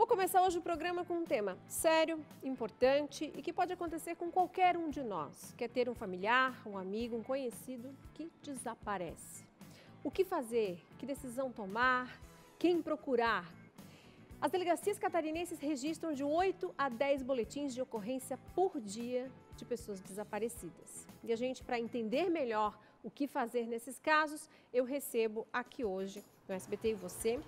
Vou começar hoje o programa com um tema sério, importante e que pode acontecer com qualquer um de nós. Quer ter um familiar, um amigo, um conhecido que desaparece. O que fazer? Que decisão tomar? Quem procurar? As delegacias catarinenses registram de 8 a 10 boletins de ocorrência por dia de pessoas desaparecidas. E a gente, para entender melhor o que fazer nesses casos, eu recebo aqui hoje no SBT e você.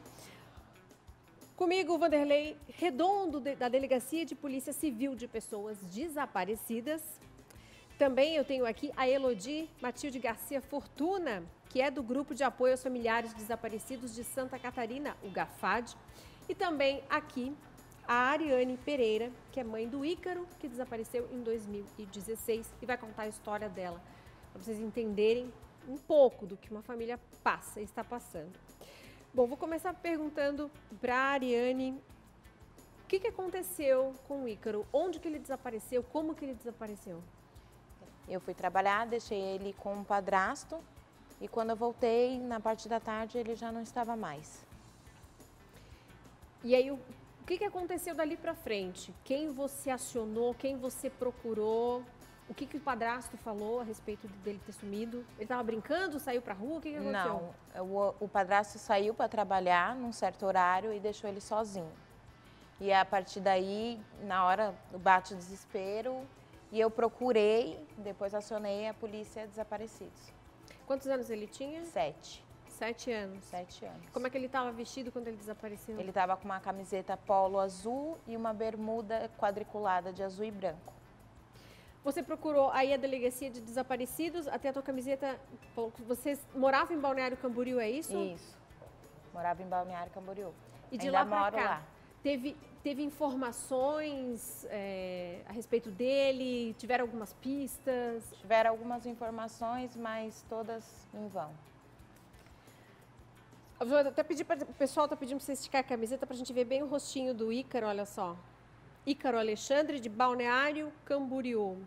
Comigo, o Vanderlei Redondo, da Delegacia de Polícia Civil de Pessoas Desaparecidas. Também eu tenho aqui a Elodie Matilde Garcia Fortuna, que é do Grupo de Apoio aos Familiares Desaparecidos de Santa Catarina, o GAFAD. E também aqui a Ariane Pereira, que é mãe do Ícaro, que desapareceu em 2016 e vai contar a história dela, para vocês entenderem um pouco do que uma família passa e está passando. Bom, vou começar perguntando para a Ariane o que aconteceu com o Ícaro, onde que ele desapareceu, como que ele desapareceu? Eu fui trabalhar, deixei ele com um padrasto e quando eu voltei, na parte da tarde, ele já não estava mais. E aí, o que aconteceu dali para frente? Quem você acionou, quem você procurou? O que o padrasto falou a respeito dele ter sumido? Ele estava brincando, saiu para a rua? O que aconteceu? Não, o padrasto saiu para trabalhar num certo horário e deixou ele sozinho. E a partir daí, na hora, bate o desespero e eu procurei, depois acionei a polícia desaparecidos. Quantos anos ele tinha? 7. 7 anos. 7 anos. Como é que ele estava vestido quando ele desapareceu? Ele estava com uma camiseta polo azul e uma bermuda quadriculada de azul e branco. Você procurou aí a Delegacia de Desaparecidos, até a tua camiseta, você morava em Balneário Camboriú, é isso? Isso, morava em Balneário Camboriú. E de Ainda lá para moro cá, lá. teve informações a respeito dele? Tiveram algumas pistas? Tiveram algumas informações, mas todas em vão. Eu vou até pedir para o pessoal, tá pedindo para você esticar a camiseta para a gente ver bem o rostinho do Ícaro, olha só. Ícaro Alexandre, de Balneário Camboriú.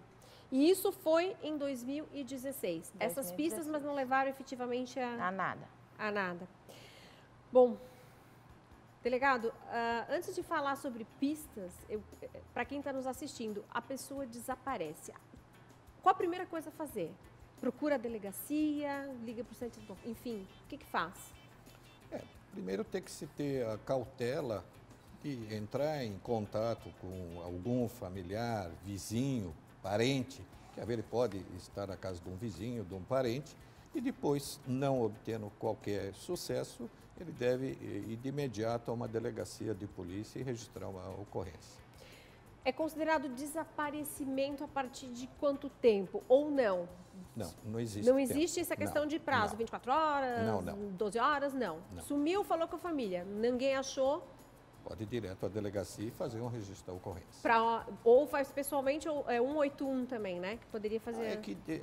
E isso foi em 2016. Essas pistas, mas não levaram efetivamente A nada. A nada. Bom, delegado, antes de falar sobre pistas, para quem está nos assistindo, a pessoa desaparece. Qual a primeira coisa a fazer? Procura a delegacia, liga para o centro, enfim, o que faz? Primeiro tem que se ter a cautela de entrar em contato com algum familiar, vizinho, parente, que às vezes ele pode estar na casa de um vizinho, de um parente, e depois, não obtendo qualquer sucesso, ele deve ir de imediato a uma delegacia de polícia e registrar uma ocorrência. É considerado desaparecimento a partir de quanto tempo ou não? Não, não existe. Não existe essa questão de prazo, não. 24 horas, Não. 12 horas, não. Sumiu, falou com a família, ninguém achou. Pode ir direto à delegacia e fazer um registro da ocorrência. Ou faz pessoalmente, ou é 181 também, né? Que poderia fazer.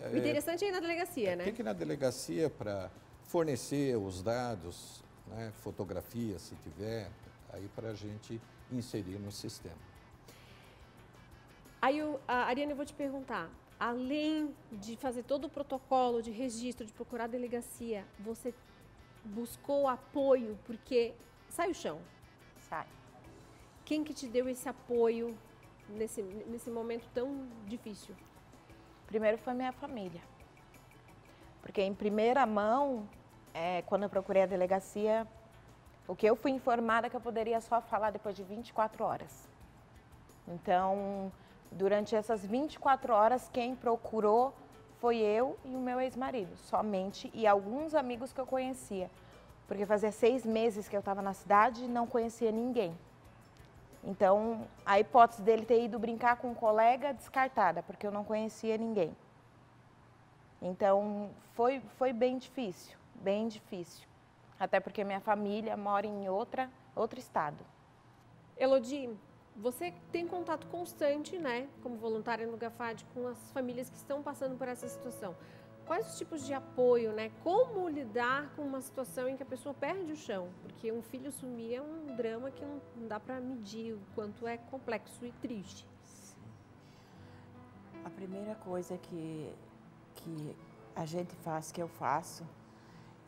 O interessante é ir na delegacia, né? Tem que ir na delegacia para fornecer os dados, né, fotografia, se tiver, aí para a gente inserir no sistema. Aí, Ariane, eu vou te perguntar, além de fazer todo o protocolo de registro, de procurar a delegacia, você buscou apoio, porque sai o chão? Sai. Quem que te deu esse apoio nesse momento tão difícil? Primeiro foi minha família. Porque em primeira mão, quando eu procurei a delegacia, o que eu fui informada é que eu poderia só falar depois de 24 horas. Então, durante essas 24 horas, quem procurou foi eu e o meu ex-marido, somente, e alguns amigos que eu conhecia. Porque fazia 6 meses que eu estava na cidade e não conhecia ninguém. Então, a hipótese dele ter ido brincar com um colega descartada, porque eu não conhecia ninguém. Então, foi bem difícil, bem difícil. Até porque minha família mora em outro estado. Elodie, você tem contato constante, né, como voluntária no GAFAD, com as famílias que estão passando por essa situação. Quais os tipos de apoio, né? Como lidar com uma situação em que a pessoa perde o chão? Porque um filho sumir é um drama que não dá para medir o quanto é complexo e triste. Sim. A primeira coisa que a gente faz, que eu faço,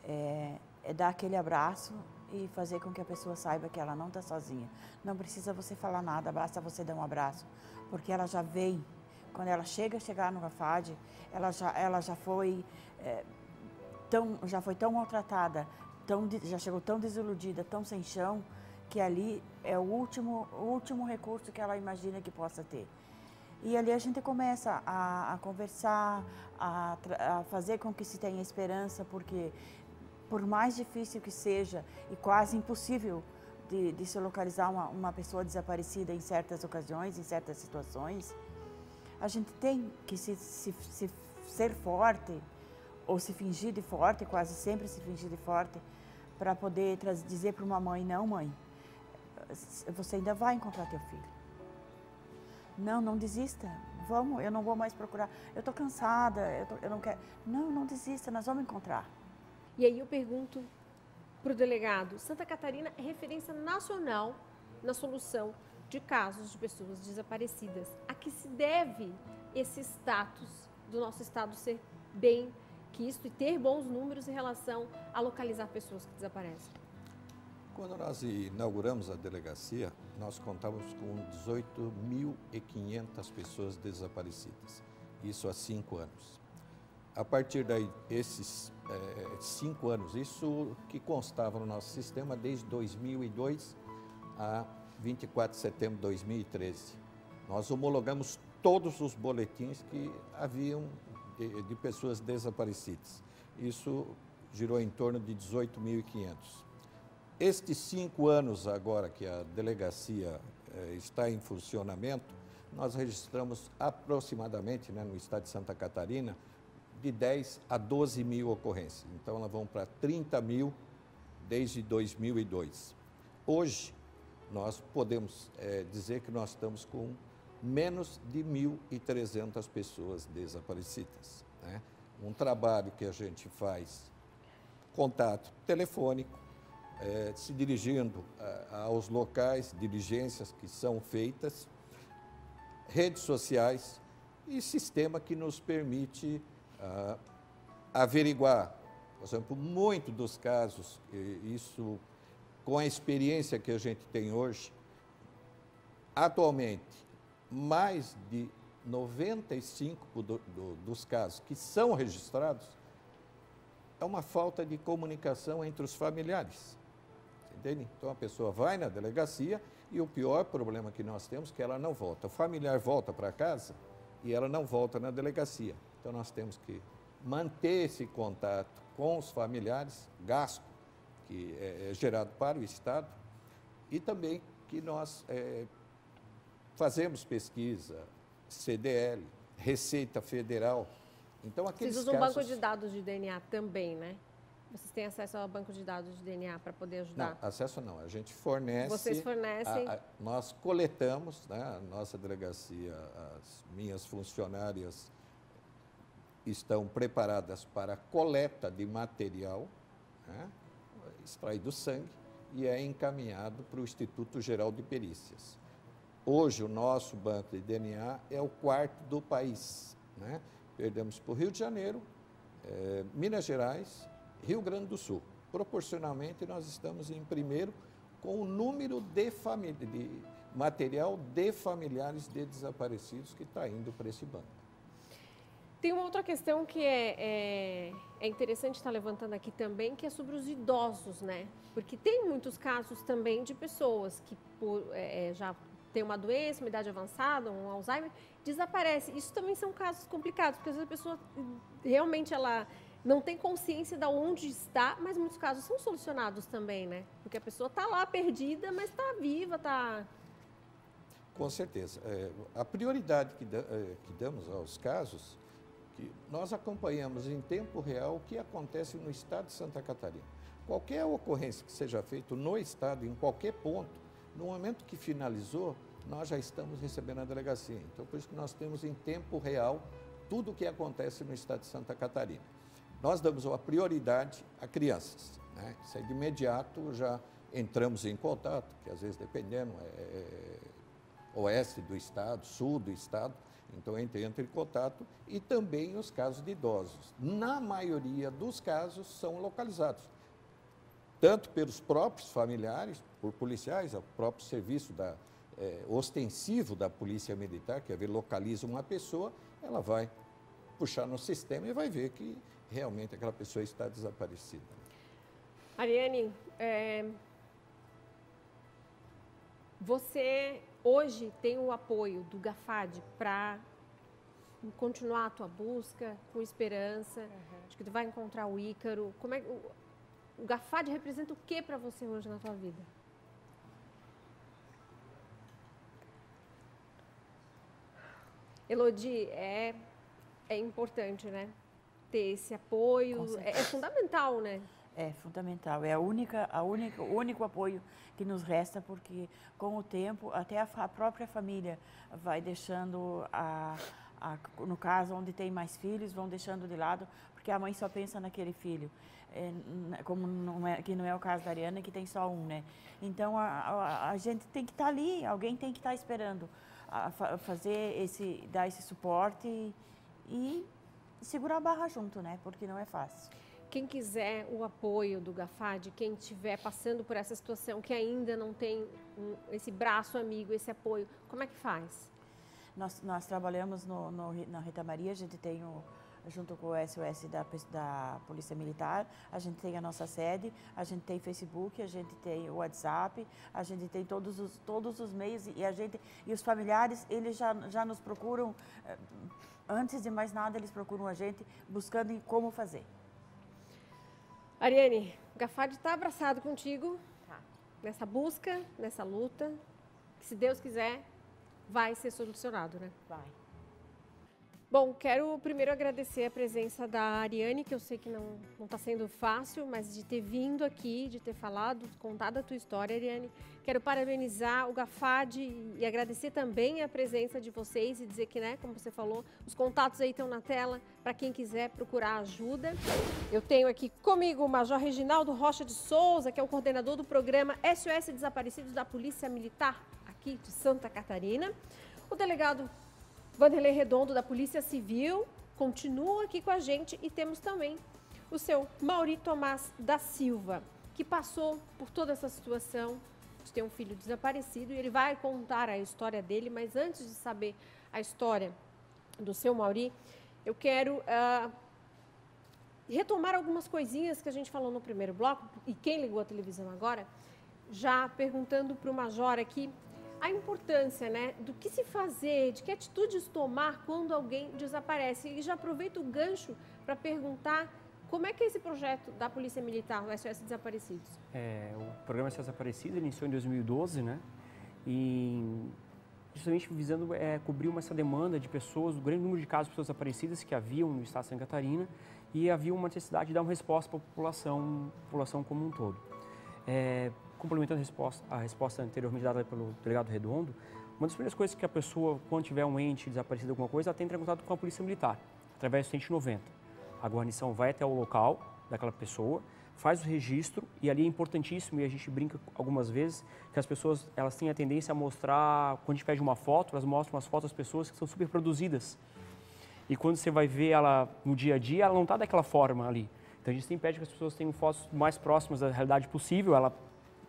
é dar aquele abraço e fazer com que a pessoa saiba que ela não está sozinha. Não precisa você falar nada, basta você dar um abraço, porque ela já vem. Quando ela chegar no Rafad, ela já foi tão maltratada, já chegou tão desiludida, tão sem chão, que ali é o último recurso que ela imagina que possa ter. E ali a gente começa a conversar, a fazer com que se tenha esperança, porque por mais difícil que seja e quase impossível de se localizar uma pessoa desaparecida em certas ocasiões, em certas situações, a gente tem que ser forte, ou se fingir de forte, quase sempre se fingir de forte, para poder dizer para uma mãe: não, mãe, você ainda vai encontrar teu filho. Não desista, vamos, eu não vou mais procurar, eu estou cansada, eu não quero. Não desista, nós vamos encontrar. E aí eu pergunto para o delegado, Santa Catarina é referência nacional na solução de casos de pessoas desaparecidas. A que se deve esse status do nosso estado ser bem quisto e ter bons números em relação a localizar pessoas que desaparecem? Quando nós inauguramos a delegacia, nós contávamos com 18.500 pessoas desaparecidas. Isso há 5 anos. A partir desses 5 anos, isso que constava no nosso sistema desde 2002 a 24 de setembro de 2013. Nós homologamos todos os boletins que haviam de pessoas desaparecidas. Isso girou em torno de 18.500. Estes 5 anos agora que a delegacia está em funcionamento, nós registramos aproximadamente, no estado de Santa Catarina, de 10 a 12 mil ocorrências. Então, elas vão para 30 mil desde 2002. Hoje, nós podemos dizer que nós estamos com menos de 1.300 pessoas desaparecidas. Né? Um trabalho que a gente faz, contato telefônico, se dirigindo aos locais, diligências que são feitas, redes sociais e sistema que nos permite averiguar, por exemplo, muito dos casos, isso com a experiência que a gente tem hoje, atualmente, mais de 95% dos casos que são registrados é uma falta de comunicação entre os familiares. Entende? Então, a pessoa vai na delegacia e o pior problema que nós temos é que ela não volta. O familiar volta para casa e ela não volta na delegacia. Então, nós temos que manter esse contato com os familiares, gasto que é gerado para o Estado, e também que nós fazemos pesquisa, CDL, Receita Federal. Então, aqueles Vocês usam casos... banco de dados de DNA também, né? Vocês têm acesso ao banco de dados de DNA para poder ajudar? Não, acesso não. A gente fornece... Vocês fornecem... Nós coletamos, né, a nossa delegacia, as minhas funcionárias estão preparadas para a coleta de material, né, extraído sangue, e é encaminhado para o Instituto Geral de Perícias. Hoje, o nosso banco de DNA é o 4º do país. Né? Perdemos para o Rio de Janeiro, Minas Gerais, Rio Grande do Sul. Proporcionalmente, nós estamos em primeiro com o número de material de familiares de desaparecidos que está indo para esse banco. Tem uma outra questão que é interessante estar levantando aqui também, que é sobre os idosos, né? Porque tem muitos casos também de pessoas que já têm uma doença, uma idade avançada, um Alzheimer, desaparece. Isso também são casos complicados, porque às vezes a pessoa realmente ela não tem consciência de onde está, mas muitos casos são solucionados também, né? Porque a pessoa está lá perdida, mas está viva, está... Com certeza. A prioridade que damos aos casos, que nós acompanhamos em tempo real o que acontece no estado de Santa Catarina. Qualquer ocorrência que seja feita no estado, em qualquer ponto, no momento que finalizou, nós já estamos recebendo a delegacia. Então, por isso que nós temos em tempo real tudo o que acontece no estado de Santa Catarina. Nós damos a prioridade a crianças. Né? Isso aí, de imediato, já entramos em contato, que às vezes, dependendo, oeste do estado, sul do estado, então a gente entra em contato, e também os casos de idosos. Na maioria dos casos são localizados. tanto pelos próprios familiares, por policiais, o próprio serviço ostensivo da Polícia Militar, que localiza uma pessoa, ela vai puxar no sistema e vai ver que realmente aquela pessoa está desaparecida. Ariane, você hoje tem o apoio do GAFAD para continuar a tua busca com esperança? Acho que tu vai encontrar o Ícaro. Como é o GAFAD representa o que para você hoje na tua vida? Elodie, é importante, né? Ter esse apoio, é fundamental, né? É fundamental, é o único apoio que nos resta, porque com o tempo até a própria família vai deixando, no caso onde tem mais filhos, vão deixando de lado, porque a mãe só pensa naquele filho, como que não é o caso da Ariane, que tem só um, né? Então a gente tem que estar ali, alguém tem que estar esperando dar esse suporte e segurar a barra junto, né? Porque não é fácil. Quem quiser o apoio do GAFAD, quem estiver passando por essa situação, que ainda não tem esse braço amigo, esse apoio, como é que faz? Nós trabalhamos na Rita Maria, a gente tem, junto com o SOS da Polícia Militar, a gente tem a nossa sede, a gente tem Facebook, a gente tem o WhatsApp, a gente tem todos os meios e os familiares, eles já nos procuram, antes de mais nada, eles procuram a gente buscando como fazer. Ariane, o GAFAD está abraçado contigo nessa busca, nessa luta, que se Deus quiser, vai ser solucionado, né? Vai. Bom, quero primeiro agradecer a presença da Ariane, que eu sei que não está sendo fácil, mas de ter vindo aqui, de ter falado, contado a tua história, Ariane. Quero parabenizar o GAFAD e agradecer também a presença de vocês e dizer que, né, como você falou, os contatos aí estão na tela para quem quiser procurar ajuda. Eu tenho aqui comigo o Major Reginaldo Rocha de Souza, que é o coordenador do programa SOS Desaparecidos da Polícia Militar aqui de Santa Catarina. O delegado Vanderlei Redondo, da Polícia Civil, continua aqui com a gente e temos também o seu Mauri Tomás da Silva, que passou por toda essa situação de ter um filho desaparecido e ele vai contar a história dele, mas antes de saber a história do seu Mauri, eu quero retomar algumas coisinhas que a gente falou no primeiro bloco e quem ligou a televisão agora, já perguntando para o Major aqui a importância, né, do que se fazer, de que atitudes tomar quando alguém desaparece. E já aproveito o gancho para perguntar como é que é esse projeto da Polícia Militar, o SOS Desaparecidos? O programa SOS Desaparecidos iniciou em 2012, né, e justamente visando cobrir essa demanda de pessoas, o grande número de casos de pessoas desaparecidas que haviam no estado de Santa Catarina e havia uma necessidade de dar uma resposta para a população como um todo. Complementando a resposta anteriormente dada pelo delegado Redondo, uma das primeiras coisas que a pessoa, quando tiver um ente desaparecido alguma coisa, ela tem que entrar em contato com a Polícia Militar, através do 190. A guarnição vai até o local daquela pessoa, faz o registro e ali é importantíssimo, e a gente brinca algumas vezes, que as pessoas elas têm a tendência a mostrar, quando a gente pede uma foto, elas mostram as fotos das pessoas que são super produzidas. E quando você vai ver ela no dia a dia, ela não está daquela forma ali. Então a gente sempre pede que as pessoas tenham fotos mais próximas da realidade possível, ela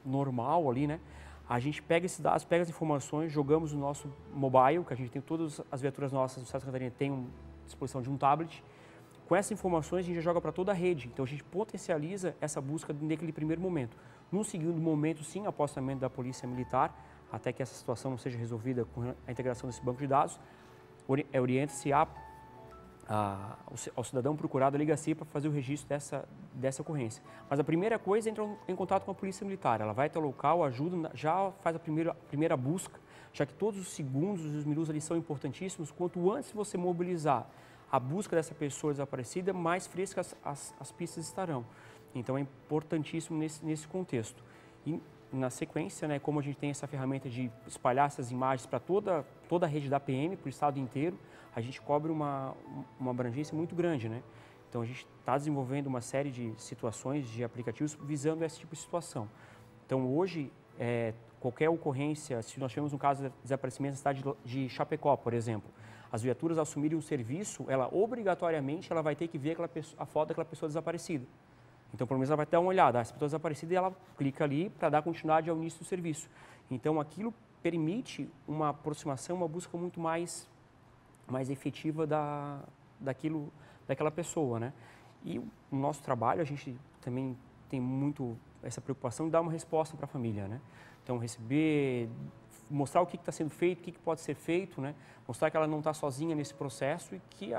normal ali, né? A gente pega esses dados, pega as informações, jogamos no nosso mobile, que a gente tem todas as viaturas nossas do Estado de Santa Catarina, tem disposição de um tablet. Com essas informações, a gente já joga para toda a rede. Então, a gente potencializa essa busca naquele primeiro momento. No segundo momento, sim, apostamento da Polícia Militar, até que essa situação não seja resolvida com a integração desse banco de dados, orienta-se ao cidadão procurar a delegacia para fazer o registro dessa ocorrência. Mas a primeira coisa é entrar em contato com a Polícia Militar. Ela vai até o local, ajuda, já faz a primeira busca, já que todos os segundos e os minutos ali são importantíssimos. Quanto antes você mobilizar a busca dessa pessoa desaparecida, mais frescas as pistas estarão. Então é importantíssimo nesse contexto. E na sequência, né, como a gente tem essa ferramenta de espalhar essas imagens para toda a rede da PM, para o estado inteiro, a gente cobre uma abrangência muito grande, né? Então a gente está desenvolvendo uma série de situações, de aplicativos visando esse tipo de situação. Então hoje, qualquer ocorrência, se nós tivermos um caso de desaparecimento na cidade de Chapecó, por exemplo, as viaturas assumirem um serviço, ela obrigatoriamente vai ter que ver a foto daquela pessoa desaparecida. Então, pelo menos ela vai dar uma olhada, essa pessoa desaparecida, e ela clica ali para dar continuidade ao início do serviço. Então, aquilo permite uma aproximação, uma busca muito mais efetiva daquela pessoa, né? E o nosso trabalho, a gente também tem muito essa preocupação de dar uma resposta para a família, né? Então, mostrar o que está sendo feito, o que pode ser feito, né? Mostrar que ela não está sozinha nesse processo e que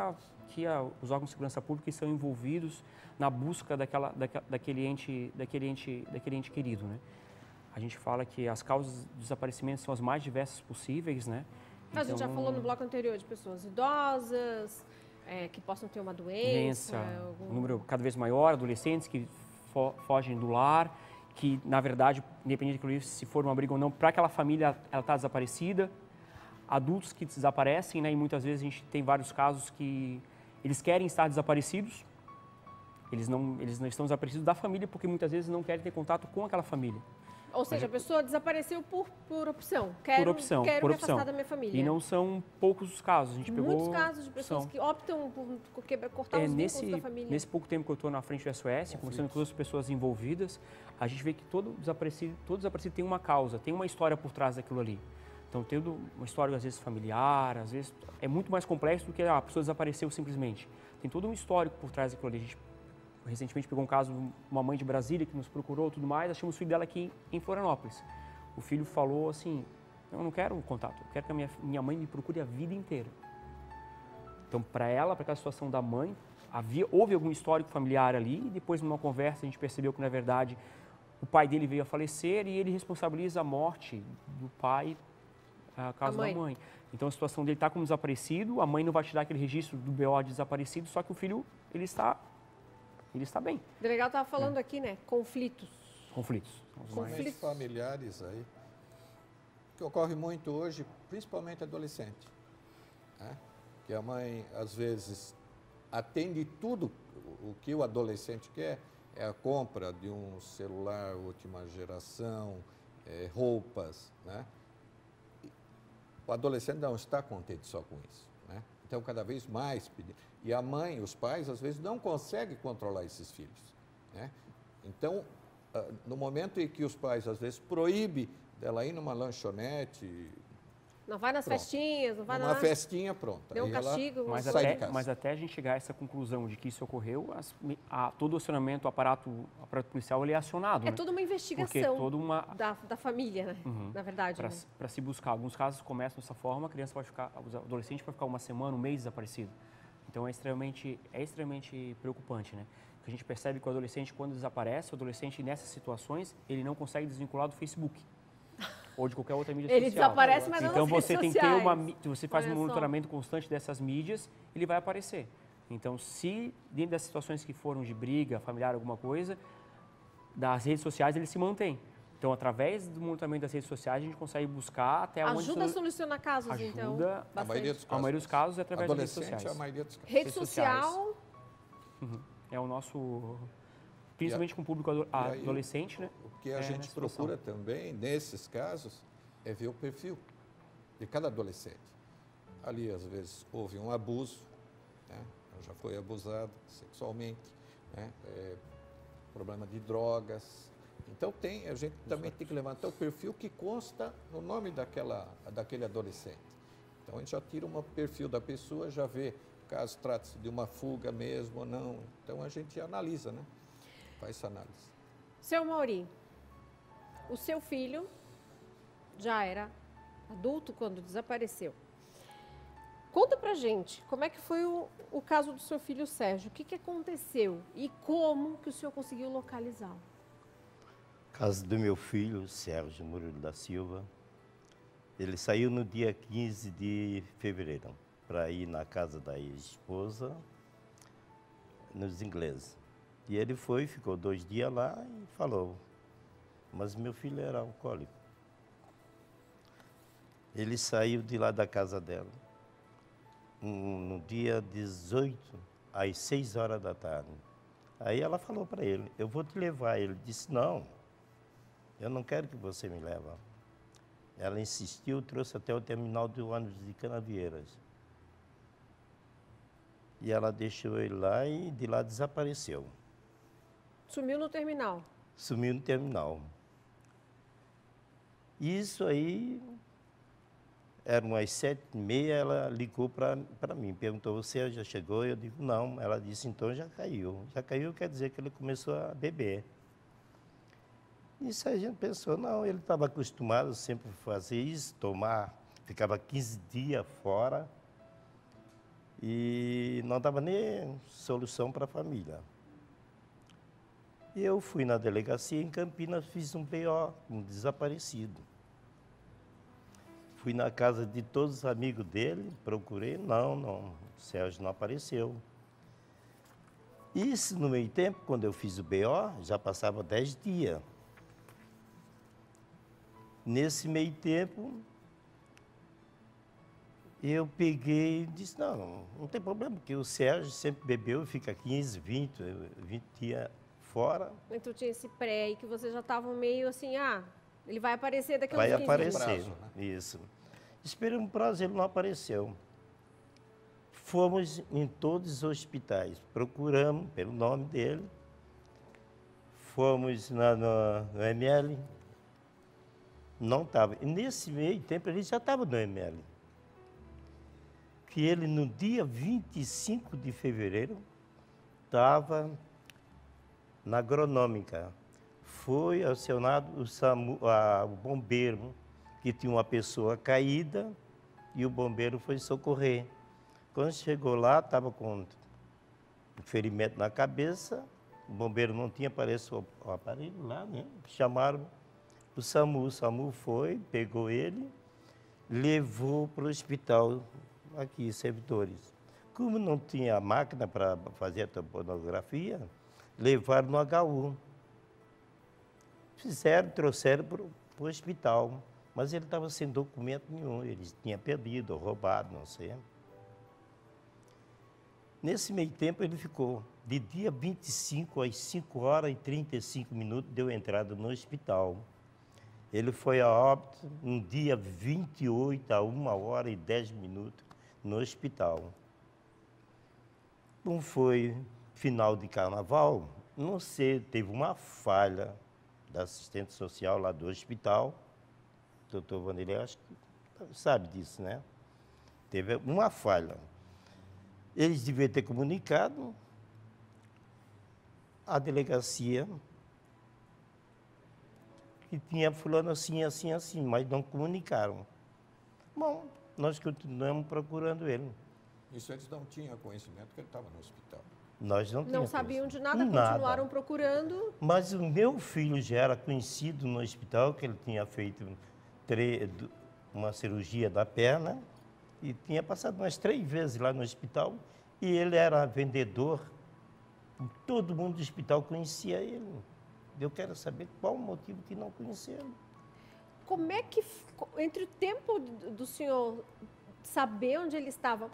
os órgãos de segurança pública estão envolvidos na busca daquele ente querido, né? A gente fala que as causas de desaparecimento são as mais diversas possíveis, né? A gente já falou no bloco anterior de pessoas idosas, que possam ter uma doença. Um número cada vez maior, adolescentes que fogem do lar, que, na verdade, independente de se for uma briga ou não, para aquela família ela está desaparecida. Adultos que desaparecem, né? E muitas vezes a gente tem vários casos que eles querem estar desaparecidos, eles não estão desaparecidos da família porque muitas vezes não querem ter contato com aquela família. Ou seja, a pessoa desapareceu por opção. Quero me por opção. afastar da minha família. E não são poucos os casos. A gente Muitos casos de pessoas que optam por cortar os vínculos da família. Nesse pouco tempo que eu estou na frente do SOS, conversando com todas as pessoas envolvidas, a gente vê que todo desaparecido tem uma causa, tem uma história por trás daquilo ali. Então, tendo uma história, às vezes, familiar, às vezes, é muito mais complexo do que a pessoa desapareceu simplesmente. Tem todo um histórico por trás daquilo ali. A gente recentemente pegou um caso de uma mãe de Brasília que nos procurou e tudo mais, achamos o filho dela aqui em Florianópolis. O filho falou assim, eu não quero um contato, eu quero que a minha mãe me procure a vida inteira. Então, para aquela situação da mãe, houve algum histórico familiar ali, e depois, numa conversa, a gente percebeu que, na verdade, o pai dele veio a falecer e ele responsabiliza a morte do pai a causa da mãe. Então, a situação dele está como desaparecido, a mãe não vai tirar aquele registro do BO de desaparecido, só que o filho, ele está bem. O delegado estava falando aqui, né? Conflitos. Conflitos familiares aí, que ocorre muito hoje, principalmente adolescente, né? Que a mãe, às vezes, atende tudo o que o adolescente quer, é a compra de um celular última geração, roupas, né? O adolescente não está contente só com isso, né? Então, cada vez mais pedir. E a mãe, os pais, às vezes, não conseguem controlar esses filhos, né? Então, no momento em que os pais, às vezes, proíbem dela ir numa lanchonete... Não vai nas festinhas, não vai numa festinha, pronto. Deu um castigo. Mas até a gente chegar a essa conclusão de que isso ocorreu, todo o acionamento, o aparato policial, ele é acionado. É, né? toda uma investigação da família, né? Uhum. Na verdade. Para se buscar. Alguns casos começam dessa forma, o adolescente pode ficar uma semana, um mês desaparecido. Então, é extremamente preocupante, né? Porque a gente percebe que o adolescente, quando desaparece, o adolescente, nessas situações, ele não consegue desvincular do Facebook. Ou de qualquer outra mídia social. Ele desaparece, mas não então, nas redes você tem sociais. que ter você faz um monitoramento constante dessas mídias, ele vai aparecer. Então, se dentro das situações que foram de briga, familiar, alguma coisa, das redes sociais, ele se mantém. Então, através do monitoramento das redes sociais, a gente consegue buscar até onde... Ajuda a solucionar casos, então? Ajuda. A maioria dos casos. A maioria dos casos é através das redes sociais. A maioria dos casos. Rede social... É o nosso... Principalmente com o público adolescente, né? O que a gente procura também, nesses casos, é ver o perfil de cada adolescente. Ali, às vezes, houve um abuso, né? Já foi abusado sexualmente, né? Problema de drogas. Então, a gente também tem que levantar o perfil que consta no nome daquele adolescente. Então, a gente já tira um perfil da pessoa, já vê caso trata-se de uma fuga mesmo ou não. Então, a gente analisa, né? Faz essa análise. Seu Mauri, o seu filho já era adulto quando desapareceu. Conta pra gente, como é que foi o caso do seu filho Sérgio? O que aconteceu e como que o senhor conseguiu localizá-lo? Caso do meu filho, Sérgio Murilo da Silva, ele saiu no dia 15 de fevereiro para ir na casa da ex-esposa, nos ingleses. E ele ficou 2 dias lá e falou, mas meu filho era alcoólico. Ele saiu de lá da casa dela, no dia 18, às 6 horas da tarde. Aí ela falou para ele, eu vou te levar. Ele disse, não, eu não quero que você me leve. Ela insistiu, trouxe até o terminal do ônibus de Canavieiras. E ela deixou ele lá e de lá desapareceu. Sumiu no terminal. Sumiu no terminal. Isso aí, era umas 7h30, ela ligou para mim, perguntou, você já chegou? Eu digo, não. Ela disse, então já caiu. Já caiu quer dizer que ele começou a beber. Isso aí a gente pensou, não, ele estava acostumado sempre a fazer isso, tomar, ficava 15 dias fora e não dava nem solução para a família. E eu fui na delegacia em Campinas, fiz um BO, um desaparecido. Fui na casa de todos os amigos dele, procurei, não, o Sérgio não apareceu. Isso no meio tempo, quando eu fiz o BO, já passava 10 dias. Nesse meio tempo, eu peguei e disse, não tem problema, porque o Sérgio sempre bebeu, fica 15, 20 dias fora. Então tinha esse pré aí que vocês já estavam meio assim, ele vai aparecer daqui a uns Vai 15 dias. aparecer, prazo, né? isso. Esperei um prazo, ele não apareceu. Fomos em todos os hospitais, procuramos pelo nome dele, fomos no ML, não estava. E nesse meio tempo ele já estava no ML. Que ele no dia 25 de fevereiro estava na agronômica. Foi acionado o bombeiro, que tinha uma pessoa caída, e o bombeiro foi socorrer. Quando chegou lá, estava com um ferimento na cabeça, o bombeiro não tinha aparecido o aparelho lá, né? Chamaram o SAMU foi, pegou ele, levou para o hospital aqui, servidores. Como não tinha máquina para fazer a toponografia, levaram no HU. Trouxeram para o hospital, mas ele estava sem documento nenhum, ele tinha perdido, roubado, não sei. Nesse meio tempo ele ficou, de dia 25 às 5h35, deu entrada no hospital. Ele foi a óbito no dia 28, a 1h10 no hospital. Como foi final de carnaval, não sei, teve uma falha da assistente social lá do hospital, o doutor Vanderlei, acho que sabe disso, né? Teve uma falha. Eles deviam ter comunicado à delegacia que tinha fulano assim, assim, assim, mas não comunicaram. Bom, nós continuamos procurando ele. Isso eles não tinham conhecimento que ele estava no hospital. Nós não Não tínhamos sabiam de conhecimento. nada, continuaram procurando. Mas o meu filho já era conhecido no hospital, que ele tinha feito uma cirurgia da perna e tinha passado umas 3 vezes lá no hospital e ele era vendedor. Todo mundo do hospital conhecia ele. Eu quero saber qual o motivo que não conheceram. Como é que, entre o tempo do senhor saber onde ele estava,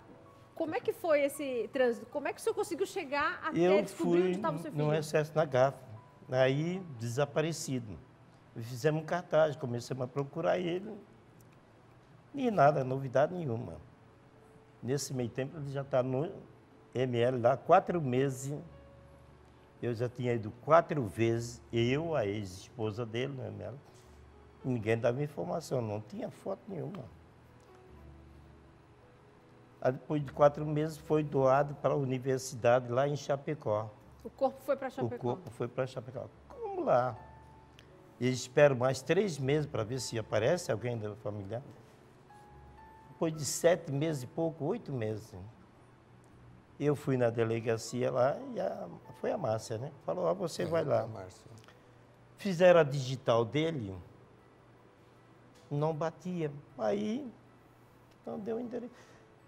como é que foi esse trânsito? Como é que o senhor conseguiu chegar até descobrir onde estava o seu filho? Eu fui no excesso na GAF, aí desaparecido. Fizemos um cartaz, começamos a procurar ele e nada, novidade nenhuma. Nesse meio tempo ele já está no ML lá 4 meses. Eu já tinha ido 4 vezes, eu, a ex-esposa dele, no ML. Ninguém dava informação, não tinha foto nenhuma. Aí, depois de 4 meses, foi doado para a universidade lá em Chapecó. O corpo foi para Chapecó? O corpo foi para Chapecó. Como lá? Eles esperam mais 3 meses para ver se aparece alguém da família. Depois de 7 meses e pouco, 8 meses. Eu fui na delegacia lá e foi a Márcia, né? Falou, você vai lá. Fizeram a digital dele, não batia. Aí, então deu endereço.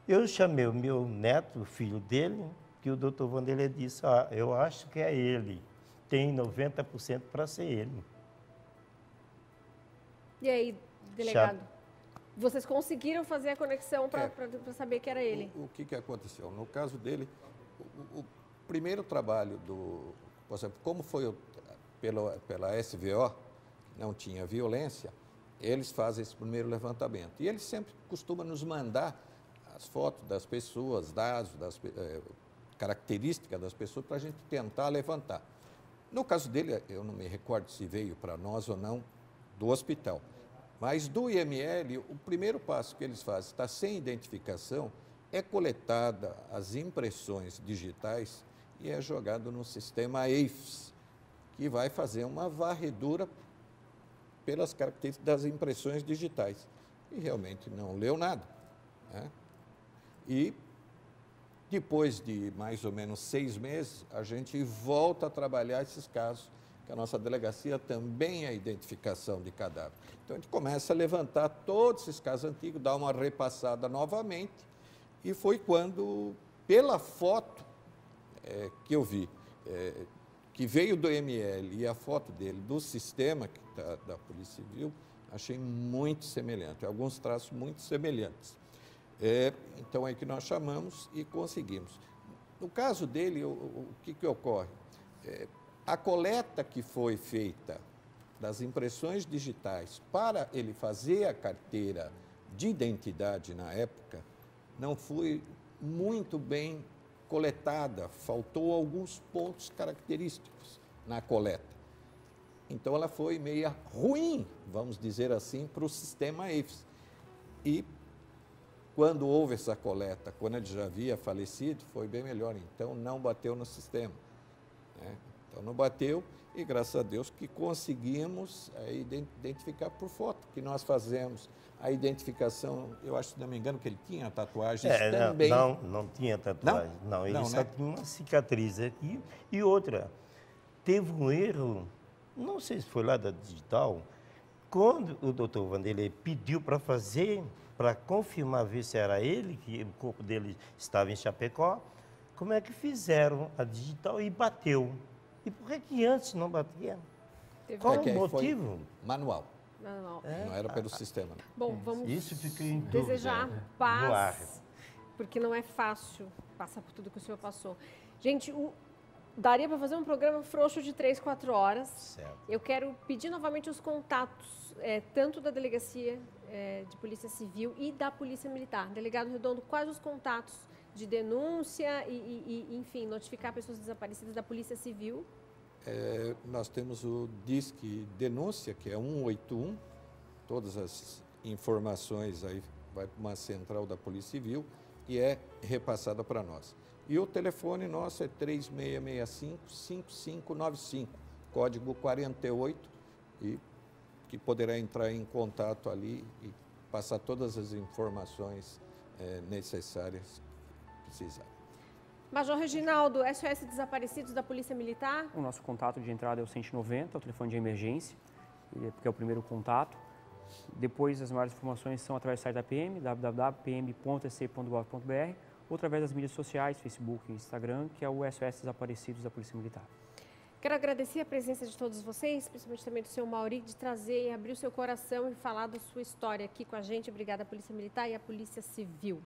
Eu chamei o meu neto, o filho dele, que o doutor Vanderlei disse, eu acho que é ele. Tem 90% para ser ele. E aí, delegado? Vocês conseguiram fazer a conexão para saber que era ele? O que aconteceu? No caso dele, o primeiro trabalho por exemplo, como foi pela SVO, não tinha violência, eles fazem esse primeiro levantamento. E eles sempre costumam nos mandar as fotos das pessoas, dados, características das pessoas, para a gente tentar levantar. No caso dele, eu não me recordo se veio para nós ou não do hospital. Mas do IML, o primeiro passo que eles fazem, está sem identificação, é coletada as impressões digitais e é jogado no sistema EIFS, que vai fazer uma varredura pelas características das impressões digitais. E realmente não leu nada, né? E depois de mais ou menos 6 meses, a gente volta a trabalhar esses casos, que a nossa delegacia também é a identificação de cadáver. Então, a gente começa a levantar todos esses casos antigos, dá uma repassada novamente, e foi quando, pela foto que eu vi, que veio do ML e a foto dele do sistema da Polícia Civil, achei muito semelhante, alguns traços muito semelhantes. Então, é que nós chamamos e conseguimos. No caso dele, o que ocorre? A coleta que foi feita das impressões digitais para ele fazer a carteira de identidade na época não foi muito bem coletada, faltou alguns pontos característicos na coleta. Então, ela foi meio ruim, vamos dizer assim, para o sistema EIFS. E quando houve essa coleta, quando ele já havia falecido, foi bem melhor. Então, não bateu no sistema, né? Então, não bateu e, graças a Deus, que conseguimos identificar por foto, que nós fazemos a identificação. Eu acho, se não me engano, que ele tinha tatuagens também. Não tinha tatuagem. Não, ele só tinha uma cicatriz aqui. E outra, teve um erro, não sei se foi lá da digital, quando o doutor Vanderlei pediu para fazer, para confirmar, ver se era ele, que o corpo dele estava em Chapecó, como é que fizeram a digital e bateu? E por que antes não batia? Qual o motivo? Manual. Não. Não era pelo sistema. Né? Bom, vamos Isso fiquei em dúvida, desejar paz, porque não é fácil passar por tudo que o senhor passou. Gente, daria para fazer um programa frouxo de 3, 4 horas. Certo. Eu quero pedir novamente os contatos, tanto da Delegacia de Polícia Civil e da Polícia Militar. Delegado Redondo, quais os contatos de denúncia e enfim, notificar pessoas desaparecidas da Polícia Civil? Nós temos o Disque Denúncia, que é 181, todas as informações aí vai para uma central da Polícia Civil e é repassada para nós. E o telefone nosso é 3665-5595, código 48, e que poderá entrar em contato ali e passar todas as informações necessárias que precisar. Major Reginaldo, SOS Desaparecidos da Polícia Militar? O nosso contato de entrada é o 190, o telefone de emergência, porque é o primeiro contato. Depois, as maiores informações são através do site da PM, www.pm.sc.gov.br, ou através das mídias sociais, Facebook e Instagram, que é o SOS Desaparecidos da Polícia Militar. Quero agradecer a presença de todos vocês, principalmente também do senhor Mauri, de trazer e abrir o seu coração e falar da sua história aqui com a gente. Obrigada, Polícia Militar e a Polícia Civil.